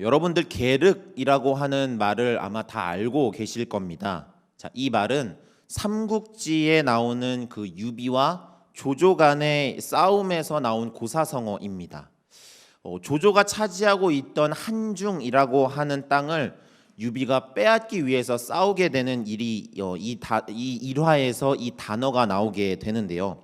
여러분들 계륵이라고 하는 말을 아마 다 알고 계실 겁니다. 자, 이 말은 삼국지에 나오는 그 유비와 조조 간의 싸움에서 나온 고사성어입니다. 조조가 차지하고 있던 한중이라고 하는 땅을 유비가 빼앗기 위해서 싸우게 되는 일이 이 일화에서 이 단어가 나오게 되는데요.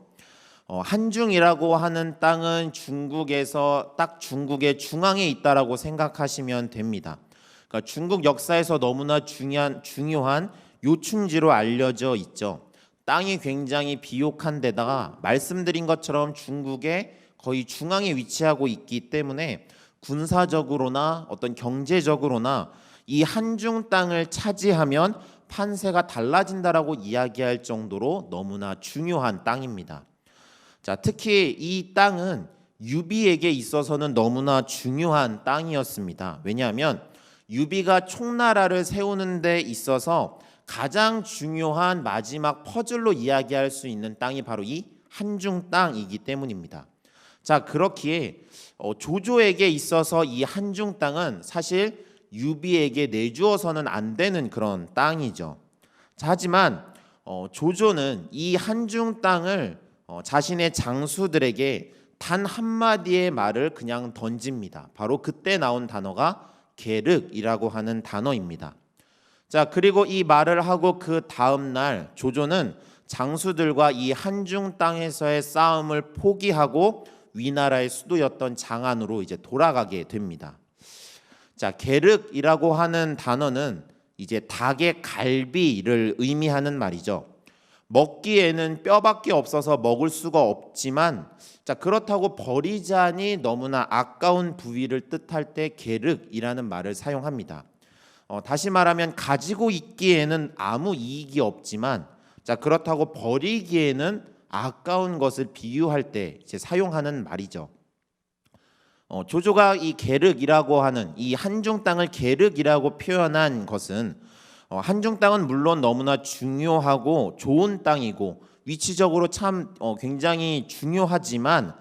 한중이라고 하는 땅은 중국에서 딱 중국의 중앙에 있다라고 생각하시면 됩니다. 그러니까 중국 역사에서 너무나 중요한 요충지로 알려져 있죠. 땅이 굉장히 비옥한 데다가 말씀드린 것처럼 중국의 거의 중앙에 위치하고 있기 때문에 군사적으로나 어떤 경제적으로나 이 한중 땅을 차지하면 판세가 달라진다라고 이야기할 정도로 너무나 중요한 땅입니다. 자, 특히 이 땅은 유비에게 있어서는 너무나 중요한 땅이었습니다. 왜냐하면 유비가 총나라를 세우는 데 있어서 가장 중요한 마지막 퍼즐로 이야기할 수 있는 땅이 바로 이 한중 땅이기 때문입니다. 자, 그렇기에 조조에게 있어서 이 한중 땅은 사실 유비에게 내주어서는 안 되는 그런 땅이죠. 자, 하지만 조조는 이 한중 땅을 자신의 장수들에게 단 한마디의 말을 그냥 던집니다. 바로 그때 나온 단어가 계륵이라고 하는 단어입니다. 자, 그리고 이 말을 하고 그 다음 날 조조는 장수들과 이 한중 땅에서의 싸움을 포기하고 위나라의 수도였던 장안으로 이제 돌아가게 됩니다. 자, 계륵이라고 하는 단어는 이제 닭의 갈비를 의미하는 말이죠. 먹기에는 뼈밖에 없어서 먹을 수가 없지만, 자, 그렇다고 버리자니 너무나 아까운 부위를 뜻할 때 계륵이라는 말을 사용합니다. 다시 말하면 가지고 있기에는 아무 이익이 없지만, 자, 그렇다고 버리기에는 아까운 것을 비유할 때 이제 사용하는 말이죠. 조조가 이 계륵이라고 하는 이 한중 땅을 계륵이라고 표현한 것은 한중 땅은 물론 너무나 중요하고 좋은 땅이고 위치적으로 참 굉장히 중요하지만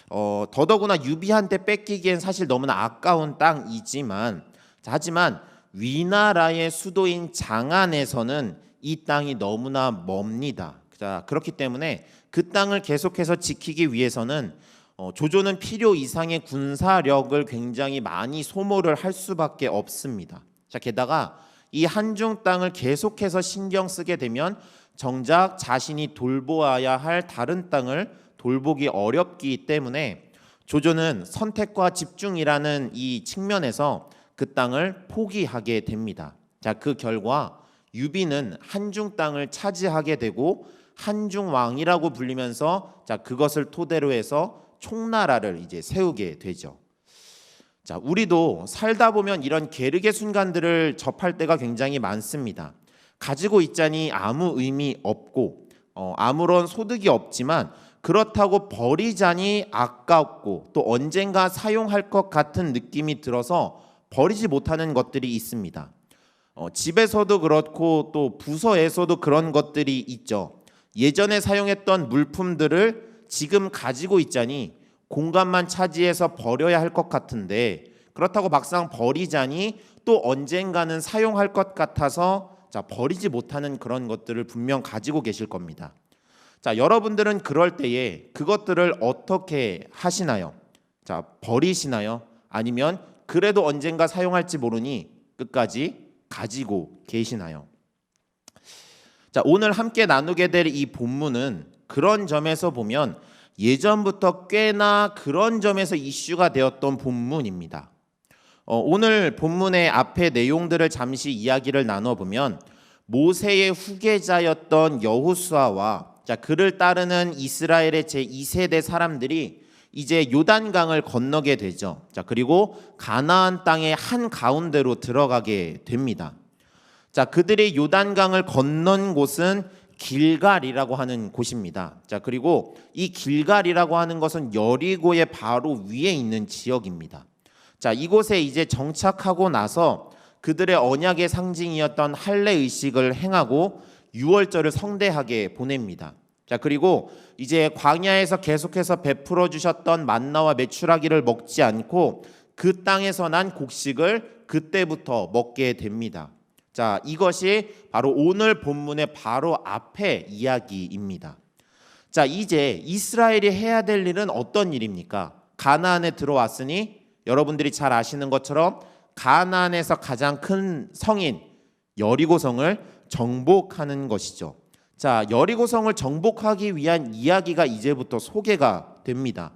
더더구나 유비한테 뺏기기엔 사실 너무나 아까운 땅이지만, 하지만 위나라의 수도인 장안에서는 이 땅이 너무나 멉니다. 자, 그렇기 때문에 그 땅을 계속해서 지키기 위해서는 조조는 필요 이상의 군사력을 굉장히 많이 소모를 할 수밖에 없습니다. 자, 게다가 이 한중 땅을 계속해서 신경 쓰게 되면 정작 자신이 돌보아야 할 다른 땅을 돌보기 어렵기 때문에 조조는 선택과 집중이라는 이 측면에서 그 땅을 포기하게 됩니다. 자, 그 결과 유비는 한중 땅을 차지하게 되고 한중왕이라고 불리면서 자, 그것을 토대로 해서 총나라를 이제 세우게 되죠. 자, 우리도 살다 보면 이런 계륵의 순간들을 접할 때가 굉장히 많습니다. 가지고 있자니 아무 의미 없고 아무런 소득이 없지만 그렇다고 버리자니 아깝고 또 언젠가 사용할 것 같은 느낌이 들어서 버리지 못하는 것들이 있습니다. 집에서도 그렇고 또 부서에서도 그런 것들이 있죠. 예전에 사용했던 물품들을 지금 가지고 있자니 공간만 차지해서 버려야 할 것 같은데 그렇다고 막상 버리자니 또 언젠가는 사용할 것 같아서 자, 버리지 못하는 그런 것들을 분명 가지고 계실 겁니다. 자, 여러분들은 그럴 때에 그것들을 어떻게 하시나요? 자, 버리시나요? 아니면 그래도 언젠가 사용할지 모르니 끝까지 가지고 계시나요? 자, 오늘 함께 나누게 될 이 본문은 그런 점에서 보면 예전부터 꽤나 그런 점에서 이슈가 되었던 본문입니다. 오늘 본문의 앞에 내용들을 잠시 이야기를 나눠보면 모세의 후계자였던 여호수아와 자, 그를 따르는 이스라엘의 제2세대 사람들이 이제 요단강을 건너게 되죠. 자, 그리고 가나안 땅의 한 가운데로 들어가게 됩니다. 자, 그들이 요단강을 건넌 곳은 길갈이라고 하는 곳입니다. 자, 그리고 이 길갈이라고 하는 것은 여리고의 바로 위에 있는 지역입니다. 자, 이곳에 이제 정착하고 나서 그들의 언약의 상징이었던 할례 의식을 행하고 유월절을 성대하게 보냅니다. 자, 그리고 이제 광야에서 계속해서 베풀어 주셨던 만나와 메추라기를 먹지 않고 그 땅에서 난 곡식을 그때부터 먹게 됩니다. 자, 이것이 바로 오늘 본문의 바로 앞에 이야기입니다. 자, 이제 이스라엘이 해야 될 일은 어떤 일입니까? 가나안에 들어왔으니 여러분들이 잘 아시는 것처럼 가나안에서 가장 큰 성인 여리고성을 정복하는 것이죠. 자, 여리고성을 정복하기 위한 이야기가 이제부터 소개가 됩니다.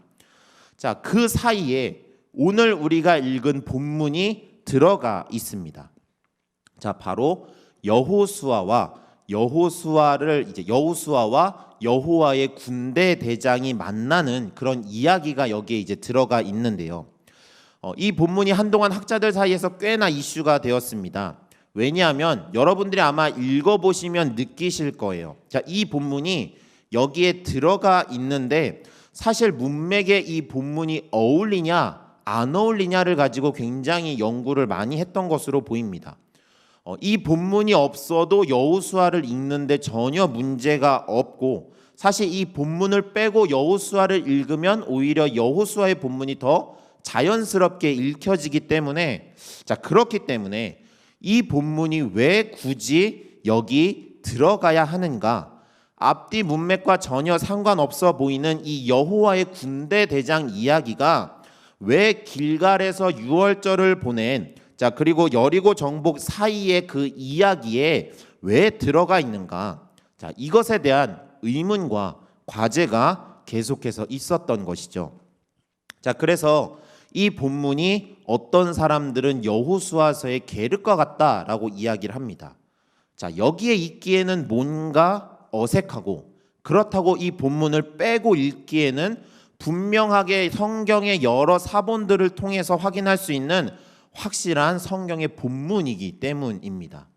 자, 그 사이에 오늘 우리가 읽은 본문이 들어가 있습니다. 자, 바로 여호수아와 여호와의 군대 대장이 만나는 그런 이야기가 여기에 이제 들어가 있는데요. 이 본문이 한동안 학자들 사이에서 꽤나 이슈가 되었습니다. 왜냐하면 여러분들이 아마 읽어보시면 느끼실 거예요. 자, 이 본문이 여기에 들어가 있는데 사실 문맥에 이 본문이 어울리냐 안 어울리냐를 가지고 굉장히 연구를 많이 했던 것으로 보입니다. 이 본문이 없어도 여호수아를 읽는데 전혀 문제가 없고, 사실 이 본문을 빼고 여호수아를 읽으면 오히려 여호수아의 본문이 더 자연스럽게 읽혀지기 때문에, 자, 그렇기 때문에 이 본문이 왜 굳이 여기 들어가야 하는가? 앞뒤 문맥과 전혀 상관없어 보이는 이 여호와의 군대 대장 이야기가 왜 길갈에서 유월절을 보낸, 자, 그리고 여리고 정복 사이의 그 이야기에 왜 들어가 있는가? 자, 이것에 대한 의문과 과제가 계속해서 있었던 것이죠. 자, 그래서 이 본문이 어떤 사람들은 여호수아서의 계륵과 같다라고 이야기를 합니다. 자, 여기에 있기에는 뭔가 어색하고, 그렇다고 이 본문을 빼고 읽기에는 분명하게 성경의 여러 사본들을 통해서 확인할 수 있는 확실한 성경의 본문이기 때문입니다.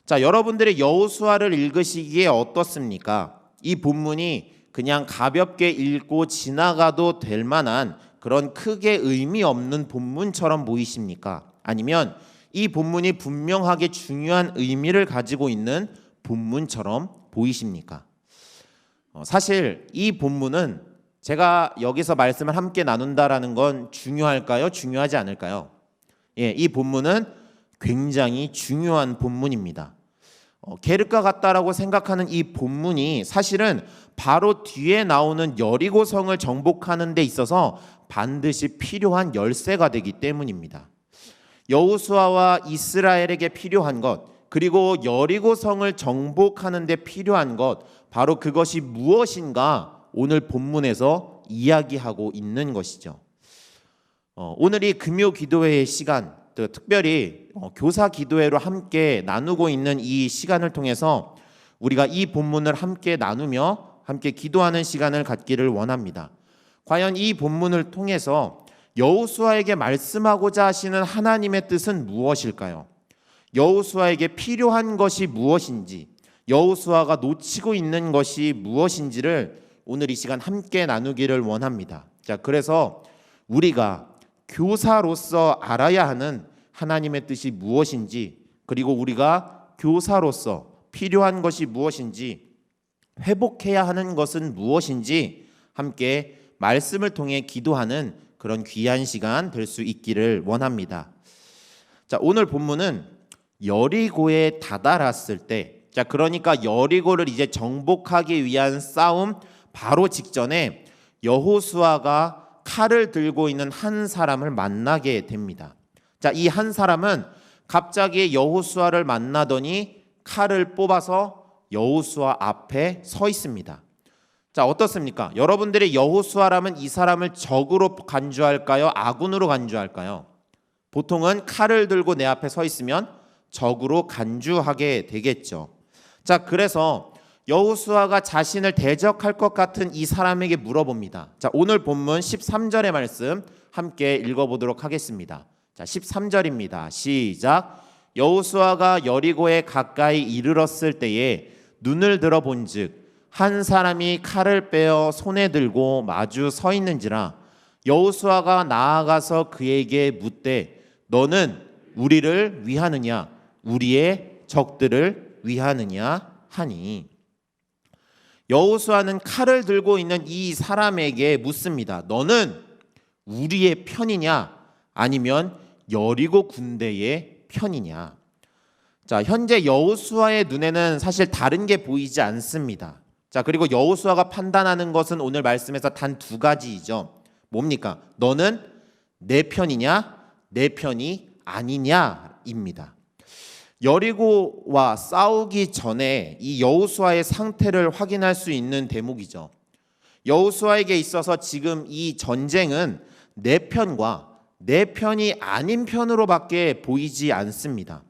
자, 여러분들의 여호수아를 읽으시기에 어떻습니까? 이 본문이 그냥 가볍게 읽고 지나가도 될 만한 그런 크게 의미 없는 본문처럼 보이십니까? 아니면 이 본문이 분명하게 중요한 의미를 가지고 있는 본문처럼 보이십니까? 사실 이 본문은 제가 여기서 말씀을 함께 나눈다라는 건 중요할까요? 중요하지 않을까요? 예, 이 본문은 굉장히 중요한 본문입니다. 게르과 같다라고 생각하는 이 본문이 사실은 바로 뒤에 나오는 여리고성을 정복하는 데 있어서 반드시 필요한 열쇠가 되기 때문입니다. 여호수아와 이스라엘에게 필요한 것, 그리고 여리고성을 정복하는 데 필요한 것, 바로 그것이 무엇인가 오늘 본문에서 이야기하고 있는 것이죠. 오늘이 금요 기도회의 시간, 특별히 교사 기도회로 함께 나누고 있는 이 시간을 통해서 우리가 이 본문을 함께 나누며 함께 기도하는 시간을 갖기를 원합니다. 과연 이 본문을 통해서 여호수아에게 말씀하고자 하시는 하나님의 뜻은 무엇일까요? 여호수아에게 필요한 것이 무엇인지, 여호수아가 놓치고 있는 것이 무엇인지를 오늘 이 시간 함께 나누기를 원합니다. 자, 그래서 우리가 교사로서 알아야 하는 하나님의 뜻이 무엇인지, 그리고 우리가 교사로서 필요한 것이 무엇인지, 회복해야 하는 것은 무엇인지 함께 말씀을 통해 기도하는 그런 귀한 시간 될 수 있기를 원합니다. 자, 오늘 본문은 여리고에 다다랐을 때, 자, 그러니까 여리고를 이제 정복하기 위한 싸움 바로 직전에 여호수아가 칼을 들고 있는 한 사람을 만나게 됩니다. 자, 이 한 사람은 갑자기 여호수아를 만나더니 칼을 뽑아서 여호수아 앞에 서 있습니다. 자, 어떻습니까? 여러분들이 여호수아라면 이 사람을 적으로 간주할까요? 아군으로 간주할까요? 보통은 칼을 들고 내 앞에 서 있으면 적으로 간주하게 되겠죠. 자, 그래서 여호수아가 자신을 대적할 것 같은 이 사람에게 물어봅니다. 자, 오늘 본문 13절의 말씀 함께 읽어보도록 하겠습니다. 자, 13절입니다. 시작. 여호수아가 여리고에 가까이 이르렀을 때에 눈을 들어본즉 한 사람이 칼을 빼어 손에 들고 마주 서 있는지라. 여호수아가 나아가서 그에게 묻되 너는 우리를 위하느냐 우리의 적들을 위하느냐 하니. 여호수아는 칼을 들고 있는 이 사람에게 묻습니다. 너는 우리의 편이냐 아니면 여리고 군대의 편이냐? 자, 현재 여호수아의 눈에는 사실 다른 게 보이지 않습니다. 자, 그리고 여호수아가 판단하는 것은 오늘 말씀에서 단 두 가지이죠. 뭡니까? 너는 내 편이냐, 내 편이 아니냐입니다. 여리고와 싸우기 전에 이 여호수아의 상태를 확인할 수 있는 대목이죠. 여호수아에게 있어서 지금 이 전쟁은 내 편과 내 편이 아닌 편으로밖에 보이지 않습니다.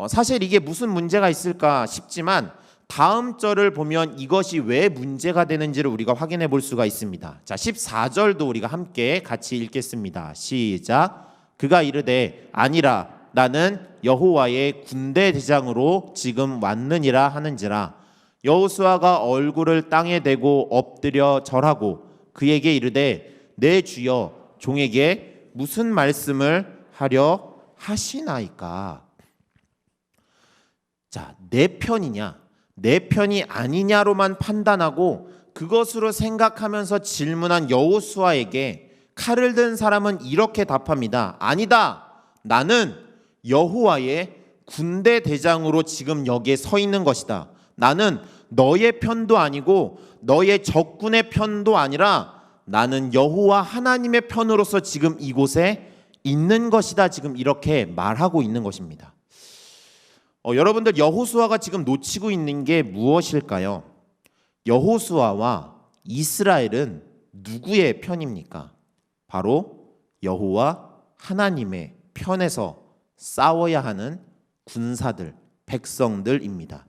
사실 이게 무슨 문제가 있을까 싶지만 다음 절을 보면 이것이 왜 문제가 되는지를 우리가 확인해 볼 수가 있습니다. 자, 14절도 우리가 함께 같이 읽겠습니다. 시작. 그가 이르되 아니라 나는 여호와의 군대 대장으로 지금 왔느니라 하는지라. 여호수아가 얼굴을 땅에 대고 엎드려 절하고 그에게 이르되 내 주여 종에게 무슨 말씀을 하려 하시나이까. 자, 내 편이냐 내 편이 아니냐로만 판단하고 그것으로 생각하면서 질문한 여호수아에게 칼을 든 사람은 이렇게 답합니다. 아니다. 나는 여호와의 군대 대장으로 지금 여기에 서 있는 것이다. 나는 너의 편도 아니고 너의 적군의 편도 아니라 나는 여호와 하나님의 편으로서 지금 이곳에 있는 것이다. 지금 이렇게 말하고 있는 것입니다. 여러분들, 여호수아가 지금 놓치고 있는 게 무엇일까요? 여호수아와 이스라엘은 누구의 편입니까? 바로 여호와 하나님의 편에서 싸워야 하는 군사들, 백성들입니다.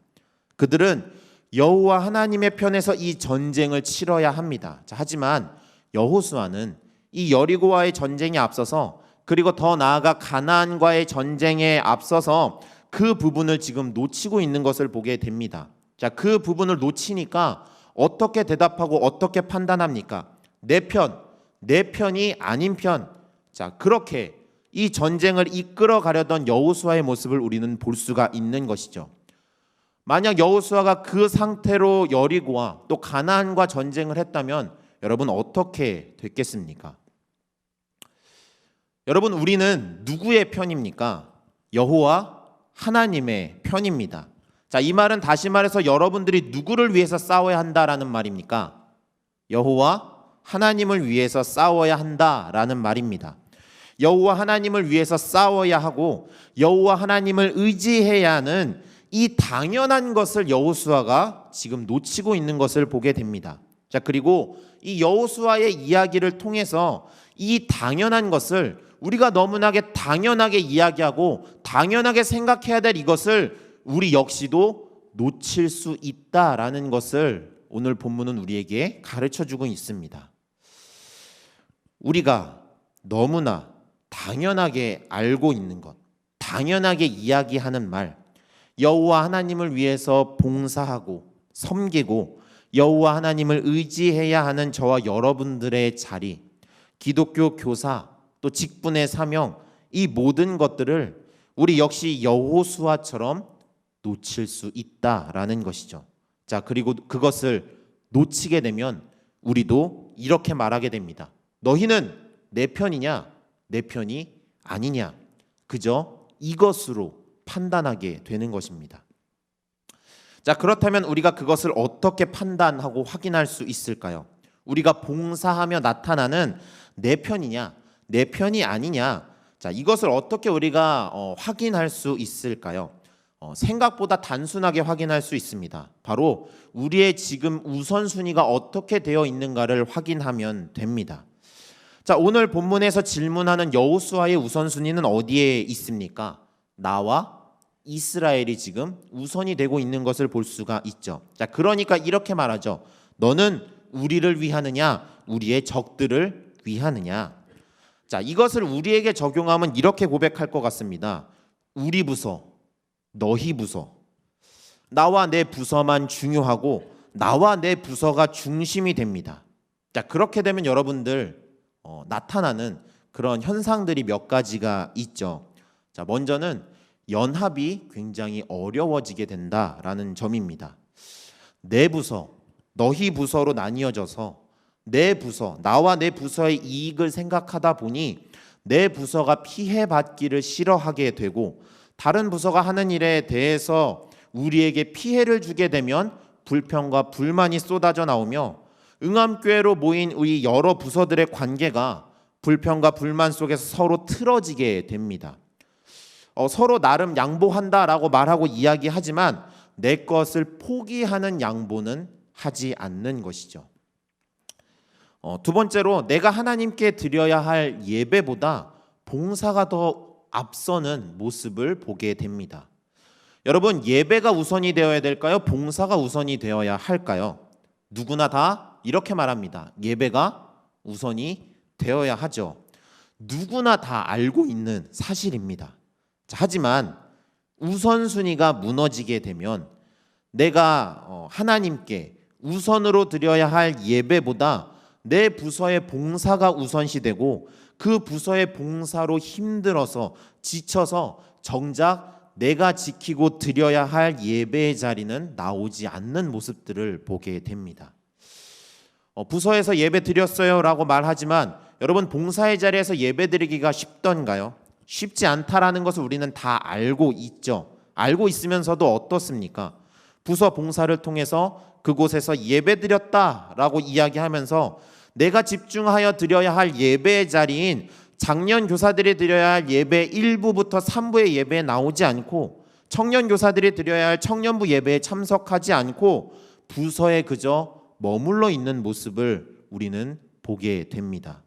그들은 여호와 하나님의 편에서 이 전쟁을 치러야 합니다. 자, 하지만 여호수아는 이 여리고와의 전쟁에 앞서서 그리고 더 나아가 가나안과의 전쟁에 앞서서 그 부분을 지금 놓치고 있는 것을 보게 됩니다. 자, 그 부분을 놓치니까 어떻게 대답하고 어떻게 판단합니까? 내 편이 아닌 편. 자, 그렇게 이 전쟁을 이끌어 가려던 여호수아의 모습을 우리는 볼 수가 있는 것이죠. 만약 여호수아가 그 상태로 여리고와 또 가나안과 전쟁을 했다면 여러분 어떻게 됐겠습니까? 여러분, 우리는 누구의 편입니까? 여호와 하나님의 편입니다. 자, 이 말은 다시 말해서 여러분들이 누구를 위해서 싸워야 한다라는 말입니까? 여호와 하나님을 위해서 싸워야 한다라는 말입니다. 여호와 하나님을 위해서 싸워야 하고 여호와 하나님을 의지해야 하는 이 당연한 것을 여호수아가 지금 놓치고 있는 것을 보게 됩니다. 자, 그리고 이 여호수아의 이야기를 통해서 이 당연한 것을 우리가 너무나게 당연하게 이야기하고 당연하게 생각해야 될 이것을 우리 역시도 놓칠 수 있다라는 것을 오늘 본문은 우리에게 가르쳐주고 있습니다. 우리가 너무나 당연하게 알고 있는 것, 당연하게 이야기하는 말, 여호와 하나님을 위해서 봉사하고 섬기고 여호와 하나님을 의지해야 하는 저와 여러분들의 자리, 기독교 교사, 또 직분의 사명, 이 모든 것들을 우리 역시 여호수아처럼 놓칠 수 있다라는 것이죠. 자, 그리고 그것을 놓치게 되면 우리도 이렇게 말하게 됩니다. 너희는 내 편이냐, 내 편이 아니냐, 그저 이것으로 판단하게 되는 것입니다. 자, 그렇다면 우리가 그것을 어떻게 판단하고 확인할 수 있을까요? 우리가 봉사하며 나타나는 내 편이냐, 내 편이 아니냐, 자, 이것을 어떻게 우리가 확인할 수 있을까요? 생각보다 단순하게 확인할 수 있습니다. 바로 우리의 지금 우선순위가 어떻게 되어 있는가를 확인하면 됩니다. 자, 오늘 본문에서 질문하는 여호수아의 우선순위는 어디에 있습니까? 나와 이스라엘이 지금 우선이 되고 있는 것을 볼 수가 있죠. 자, 그러니까 이렇게 말하죠. 너는 우리를 위하느냐, 우리의 적들을 위하느냐. 자, 이것을 우리에게 적용하면 이렇게 고백할 것 같습니다. 우리 부서, 너희 부서, 나와 내 부서만 중요하고 나와 내 부서가 중심이 됩니다. 자, 그렇게 되면 여러분들 나타나는 그런 현상들이 몇 가지가 있죠. 자, 먼저는 연합이 굉장히 어려워지게 된다라는 점입니다. 내 부서, 너희 부서로 나뉘어져서 내 부서, 나와 내 부서의 이익을 생각하다 보니 내 부서가 피해받기를 싫어하게 되고 다른 부서가 하는 일에 대해서 우리에게 피해를 주게 되면 불평과 불만이 쏟아져 나오며 응암교회로 모인 우리 여러 부서들의 관계가 불평과 불만 속에서 서로 틀어지게 됩니다. 서로 나름 양보한다라고 말하고 이야기하지만 내 것을 포기하는 양보는 하지 않는 것이죠. 두 번째로 내가 하나님께 드려야 할 예배보다 봉사가 더 앞서는 모습을 보게 됩니다. 여러분, 예배가 우선이 되어야 될까요? 봉사가 우선이 되어야 할까요? 누구나 다 이렇게 말합니다. 예배가 우선이 되어야 하죠. 누구나 다 알고 있는 사실입니다. 하지만 우선순위가 무너지게 되면 내가 하나님께 우선으로 드려야 할 예배보다 내 부서의 봉사가 우선시되고 그 부서의 봉사로 힘들어서 지쳐서 정작 내가 지키고 드려야 할 예배의 자리는 나오지 않는 모습들을 보게 됩니다. 부서에서 예배 드렸어요 라고 말하지만 여러분, 봉사의 자리에서 예배 드리기가 쉽던가요? 쉽지 않다라는 것을 우리는 다 알고 있죠. 알고 있으면서도 어떻습니까? 부서 봉사를 통해서 그곳에서 예배 드렸다라고 이야기하면서 내가 집중하여 드려야 할 예배의 자리인 장년 교사들이 드려야 할 예배 1부부터 3부의 예배에 나오지 않고 청년 교사들이 드려야 할 청년부 예배에 참석하지 않고 부서에 그저 머물러 있는 모습을 우리는 보게 됩니다.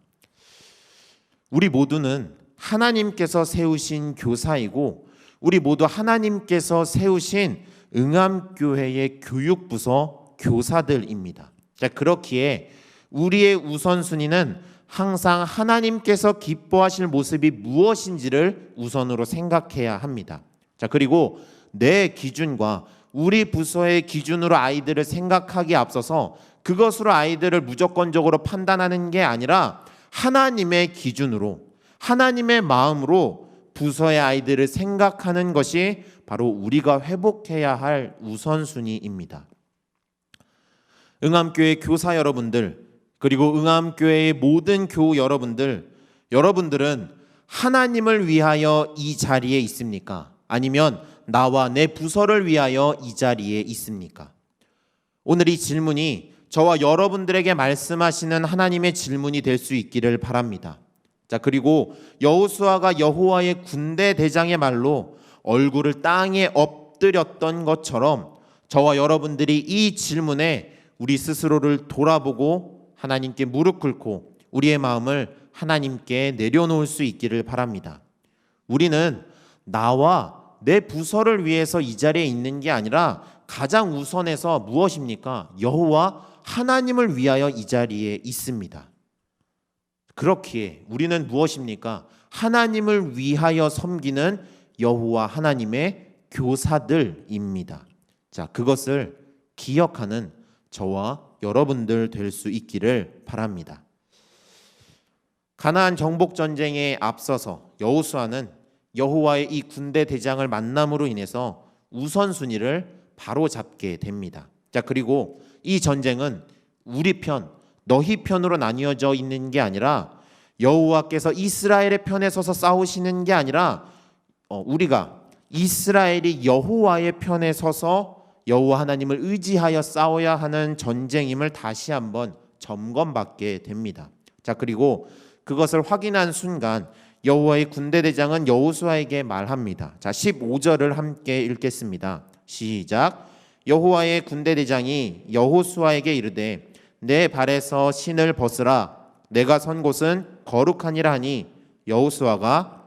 우리 모두는 하나님께서 세우신 교사이고 우리 모두 하나님께서 세우신 응암교회의 교육부서 교사들입니다. 자, 그렇기에 우리의 우선순위는 항상 하나님께서 기뻐하실 모습이 무엇인지를 우선으로 생각해야 합니다. 자, 그리고 내 기준과 우리 부서의 기준으로 아이들을 생각하기에 앞서서 그것으로 아이들을 무조건적으로 판단하는 게 아니라 하나님의 기준으로 하나님의 마음으로 부서의 아이들을 생각하는 것이 바로 우리가 회복해야 할 우선순위입니다. 응암교회 교사 여러분들, 그리고 응암교회의 모든 교우 여러분들은 하나님을 위하여 이 자리에 있습니까? 아니면 나와 내 부서를 위하여 이 자리에 있습니까? 오늘 이 질문이 저와 여러분들에게 말씀하시는 하나님의 질문이 될 수 있기를 바랍니다. 자, 그리고 여호수아가 여호와의 군대 대장의 말로 얼굴을 땅에 엎드렸던 것처럼 저와 여러분들이 이 질문에 우리 스스로를 돌아보고 하나님께 무릎 꿇고 우리의 마음을 하나님께 내려놓을 수 있기를 바랍니다. 우리는 나와 내 부서를 위해서 이 자리에 있는 게 아니라 가장 우선해서 무엇입니까? 여호와 하나님을 위하여 이 자리에 있습니다. 그렇기에 우리는 무엇입니까? 하나님을 위하여 섬기는 여호와 하나님의 교사들입니다. 자, 그것을 기억하는 저와 여러분들 될 수 있기를 바랍니다. 가나안 정복 전쟁에 앞서서 여호수아는 여호와의 이 군대 대장을 만남으로 인해서 우선순위를 바로 잡게 됩니다. 자, 그리고 이 전쟁은 우리 편, 너희 편으로 나뉘어져 있는 게 아니라 여호와께서 이스라엘의 편에 서서 싸우시는 게 아니라 우리가 이스라엘이 여호와의 편에 서서 여호와 하나님을 의지하여 싸워야 하는 전쟁임을 다시 한번 점검받게 됩니다. 자, 그리고 그것을 확인한 순간 여호와의 군대 대장은 여호수아에게 말합니다. 자, 15절을 함께 읽겠습니다. 시작. 여호와의 군대 대장이 여호수아에게 이르되 내 발에서 신을 벗으라. 내가 선 곳은 거룩하니라 하니 여호수아가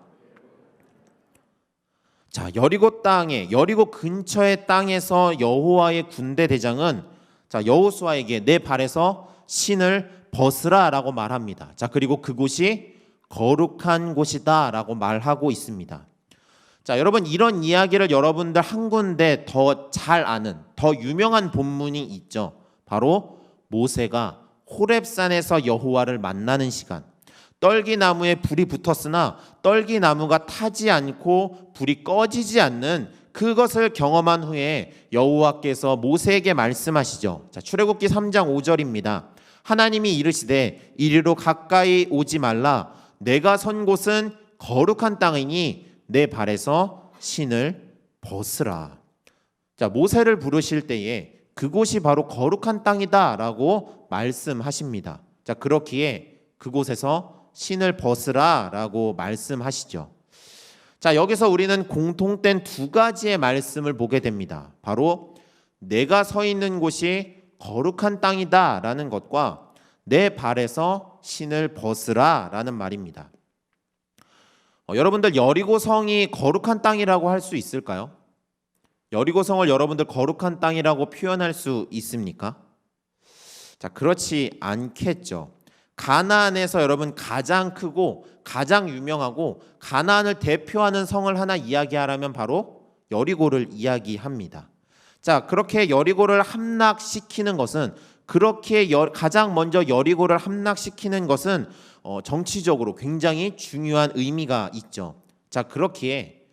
자, 여리고 근처의 땅에서 여호와의 군대 대장은 자, 여호수아에게 내 발에서 신을 벗으라라고 말합니다. 자, 그리고 그곳이 거룩한 곳이다라고 말하고 있습니다. 자, 여러분, 이런 이야기를 여러분들 한 군데 더 잘 아는 더 유명한 본문이 있죠. 바로 모세가 호렙산에서 여호와를 만나는 시간. 떨기나무에 불이 붙었으나 떨기나무가 타지 않고 불이 꺼지지 않는 그것을 경험한 후에 여호와께서 모세에게 말씀하시죠. 자, 출애굽기 3장 5절입니다. 하나님이 이르시되 이리로 가까이 오지 말라. 내가 선 곳은 거룩한 땅이니 내 발에서 신을 벗으라. 자, 모세를 부르실 때에 그곳이 바로 거룩한 땅이다라고 말씀하십니다. 자, 그렇기에 그곳에서 신을 벗으라라고 말씀하시죠. 자, 여기서 우리는 공통된 두 가지의 말씀을 보게 됩니다. 바로 내가 서 있는 곳이 거룩한 땅이다라는 것과 내 발에서 신을 벗으라라는 말입니다. 여러분들 여리고성이 거룩한 땅이라고 할 수 있을까요? 여리고성을 여러분들 거룩한 땅이라고 표현할 수 있습니까? 자, 그렇지 않겠죠. 가나안에서 여러분 가장 크고 가장 유명하고 가나안을 대표하는 성을 하나 이야기하라면 바로 여리고를 이야기합니다. 자, 그렇게 여리고를 함락시키는 것은 가장 먼저 여리고를 함락시키는 것은 정치적으로 굉장히 중요한 의미가 있죠. 자, 그렇기에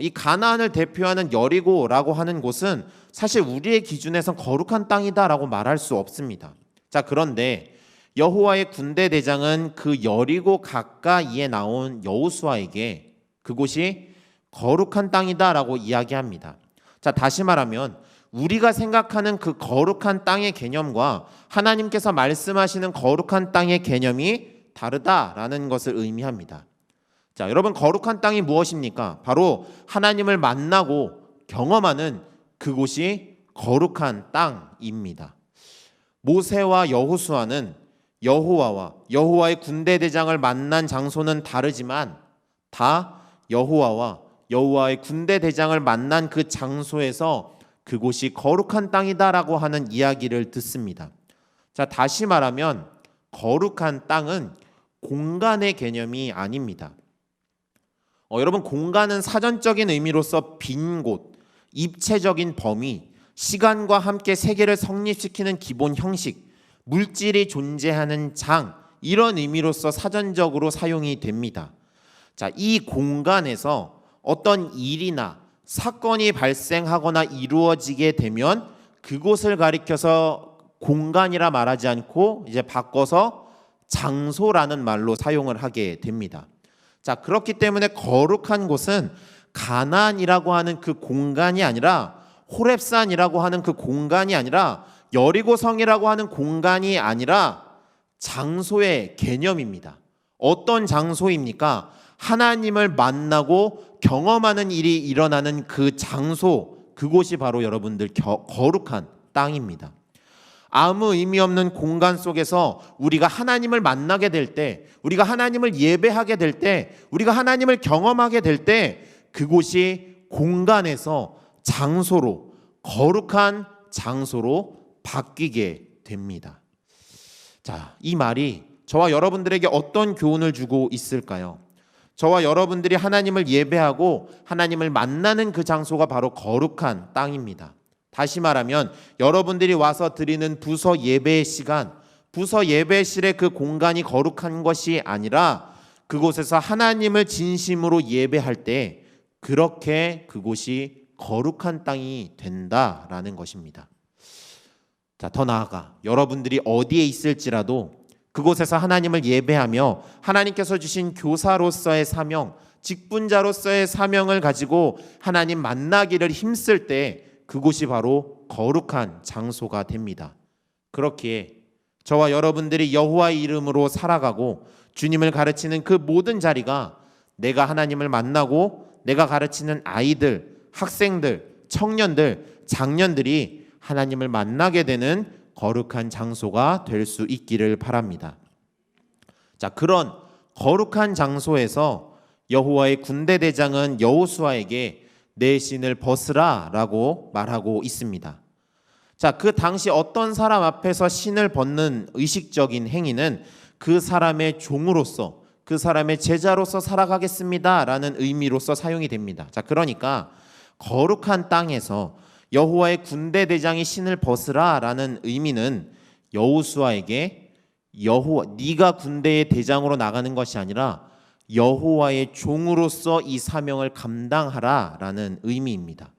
이 가나안을 대표하는 여리고라고 하는 곳은 사실 우리의 기준에선 거룩한 땅이다라고 말할 수 없습니다. 자, 그런데 여호와의 군대 대장은 그 여리고 가까이에 나온 여호수아에게 그곳이 거룩한 땅이다라고 이야기합니다. 자, 다시 말하면 우리가 생각하는 그 거룩한 땅의 개념과 하나님께서 말씀하시는 거룩한 땅의 개념이 다르다라는 것을 의미합니다. 자, 여러분, 거룩한 땅이 무엇입니까? 바로 하나님을 만나고 경험하는 그곳이 거룩한 땅입니다. 모세와 여호수아는 여호와와 여호와의 군대 대장을 만난 장소는 다르지만 다 여호와와 여호와의 군대 대장을 만난 그 장소에서 그곳이 거룩한 땅이다라고 하는 이야기를 듣습니다. 자, 다시 말하면 거룩한 땅은 공간의 개념이 아닙니다. 여러분, 공간은 사전적인 의미로서 빈 곳, 입체적인 범위, 시간과 함께 세계를 성립시키는 기본 형식, 물질이 존재하는 장, 이런 의미로서 사전적으로 사용이 됩니다. 자, 이 공간에서 어떤 일이나 사건이 발생하거나 이루어지게 되면 그곳을 가리켜서 공간이라 말하지 않고 이제 바꿔서 장소라는 말로 사용을 하게 됩니다. 자, 그렇기 때문에 거룩한 곳은 가나안이라고 하는 그 공간이 아니라 호렙산이라고 하는 그 공간이 아니라 여리고성이라고 하는 공간이 아니라 장소의 개념입니다. 어떤 장소입니까? 하나님을 만나고 경험하는 일이 일어나는 그 장소, 그곳이 바로 여러분들 거룩한 땅입니다. 아무 의미 없는 공간 속에서 우리가 하나님을 만나게 될 때, 우리가 하나님을 예배하게 될 때, 우리가 하나님을 경험하게 될 때 그곳이 공간에서 장소로, 거룩한 장소로 바뀌게 됩니다. 자, 이 말이 저와 여러분들에게 어떤 교훈을 주고 있을까요? 저와 여러분들이 하나님을 예배하고 하나님을 만나는 그 장소가 바로 거룩한 땅입니다. 다시 말하면 여러분들이 와서 드리는 부서 예배의 시간, 부서 예배실의 그 공간이 거룩한 것이 아니라 그곳에서 하나님을 진심으로 예배할 때 그렇게 그곳이 거룩한 땅이 된다라는 것입니다. 자, 더 나아가 여러분들이 어디에 있을지라도 그곳에서 하나님을 예배하며 하나님께서 주신 교사로서의 사명, 직분자로서의 사명을 가지고 하나님 만나기를 힘쓸 때 그곳이 바로 거룩한 장소가 됩니다. 그렇기에 저와 여러분들이 여호와의 이름으로 살아가고 주님을 가르치는 그 모든 자리가 내가 하나님을 만나고 내가 가르치는 아이들, 학생들, 청년들, 장년들이 하나님을 만나게 되는 거룩한 장소가 될 수 있기를 바랍니다. 자, 그런 거룩한 장소에서 여호와의 군대 대장은 여호수아에게 내 신을 벗으라라고 말하고 있습니다. 자, 그 당시 어떤 사람 앞에서 신을 벗는 의식적인 행위는 그 사람의 종으로서, 그 사람의 제자로서 살아가겠습니다라는 의미로서 사용이 됩니다. 자, 그러니까 거룩한 땅에서 여호와의 군대 대장이 신을 벗으라라는 의미는 여호수아에게 네가 군대의 대장으로 나가는 것이 아니라 여호와의 종으로서 이 사명을 감당하라라는 의미입니다.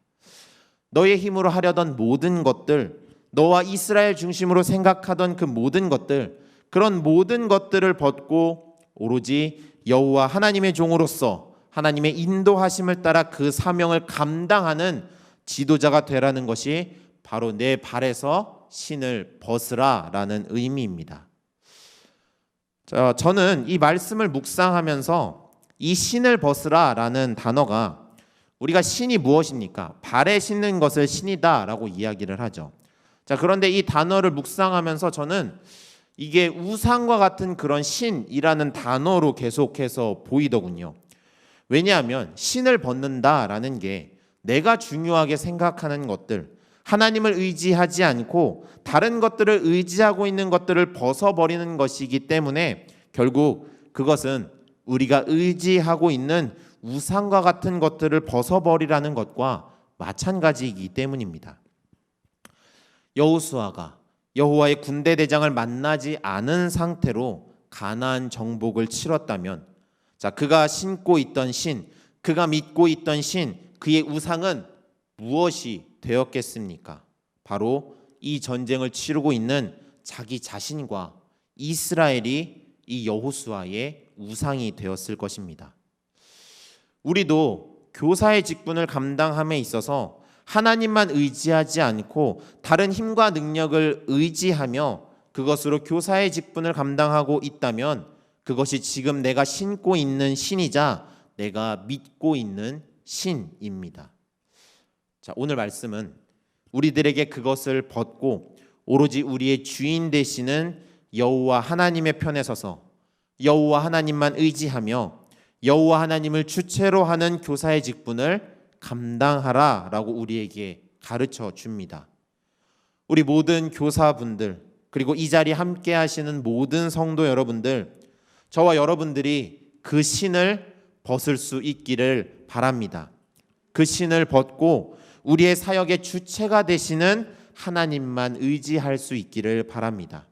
너의 힘으로 하려던 모든 것들, 너와 이스라엘 중심으로 생각하던 그 모든 것들, 그런 모든 것들을 벗고 오로지 여호와 하나님의 종으로서 하나님의 인도하심을 따라 그 사명을 감당하는 지도자가 되라는 것이 바로 내 발에서 신을 벗으라라는 의미입니다. 저는 이 말씀을 묵상하면서 이 신을 벗으라라는 단어가 우리가 신이 무엇입니까? 발에 신는 것을 신이다라고 이야기를 하죠. 그런데 이 단어를 묵상하면서 저는 이게 우상과 같은 그런 신이라는 단어로 계속해서 보이더군요. 왜냐하면 신을 벗는다라는 게 내가 중요하게 생각하는 것들, 하나님을 의지하지 않고 다른 것들을 의지하고 있는 것들을 벗어버리는 것이기 때문에 결국 그것은 우리가 의지하고 있는 우상과 같은 것들을 벗어버리라는 것과 마찬가지이기 때문입니다. 여호수아가 여호와의 군대 대장을 만나지 않은 상태로 가나안 정복을 치렀다면, 그가 신고 있던 신, 그가 믿고 있던 신, 그의 우상은 무엇이 되었겠습니까? 바로 이 전쟁을 치르고 있는 자기 자신과 이스라엘이 이 여호수아의 우상이 되었을 것입니다. 우리도 교사의 직분을 감당함에 있어서 하나님만 의지하지 않고 다른 힘과 능력을 의지하며 그것으로 교사의 직분을 감당하고 있다면 그것이 지금 내가 신고 있는 신이자 내가 믿고 있는 신입니다. 오늘 말씀은 우리들에게 그것을 벗고 오로지 우리의 주인 되시는 여호와 하나님의 편에 서서 여호와 하나님만 의지하며 여호와 하나님을 주체로 하는 교사의 직분을 감당하라라고 우리에게 가르쳐 줍니다. 우리 모든 교사분들, 그리고 이 자리에 함께 하시는 모든 성도 여러분들, 저와 여러분들이 그 신을 벗을 수 있기를 바랍니다. 그 신을 벗고 우리의 사역의 주체가 되시는 하나님만 의지할 수 있기를 바랍니다.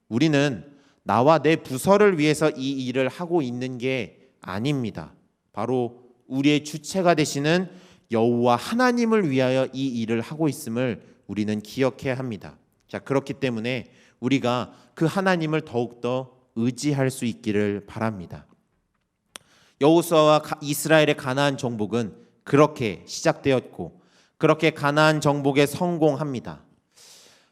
우리는 나와 내 부서를 위해서 이 일을 하고 있는 게 아닙니다. 바로 우리의 주체가 되시는 여호와 하나님을 위하여 이 일을 하고 있음을 우리는 기억해야 합니다. 그렇기 때문에 우리가 그 하나님을 더욱더 의지할 수 있기를 바랍니다. 여호수아와 이스라엘의 가나안 정복은 그렇게 시작되었고 그렇게 가나안 정복에 성공합니다.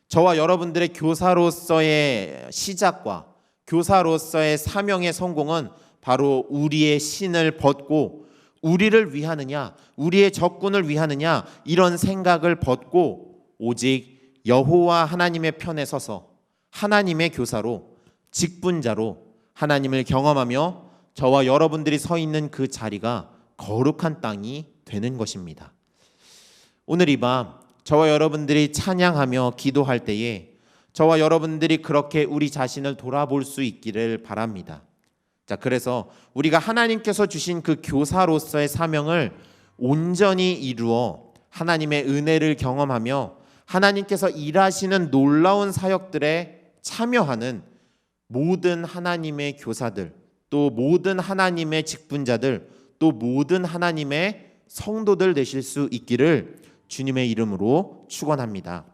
저와 여러분들의 교사로서의 시작과 교사로서의 사명의 성공은 바로 우리의 신을 벗고 우리를 위하느냐, 우리의 적군을 위하느냐 이런 생각을 벗고 오직 여호와 하나님의 편에 서서 하나님의 교사로 직분자로 하나님을 경험하며 저와 여러분들이 서 있는 그 자리가 거룩한 땅이 되는 것입니다. 오늘 이 밤 저와 여러분들이 찬양하며 기도할 때에 저와 여러분들이 그렇게 우리 자신을 돌아볼 수 있기를 바랍니다. 그래서 우리가 하나님께서 주신 그 교사로서의 사명을 온전히 이루어 하나님의 은혜를 경험하며 하나님께서 일하시는 놀라운 사역들에 참여하는 모든 하나님의 교사들, 또 모든 하나님의 직분자들, 또 모든 하나님의 성도들 되실 수 있기를 주님의 이름으로 축원합니다.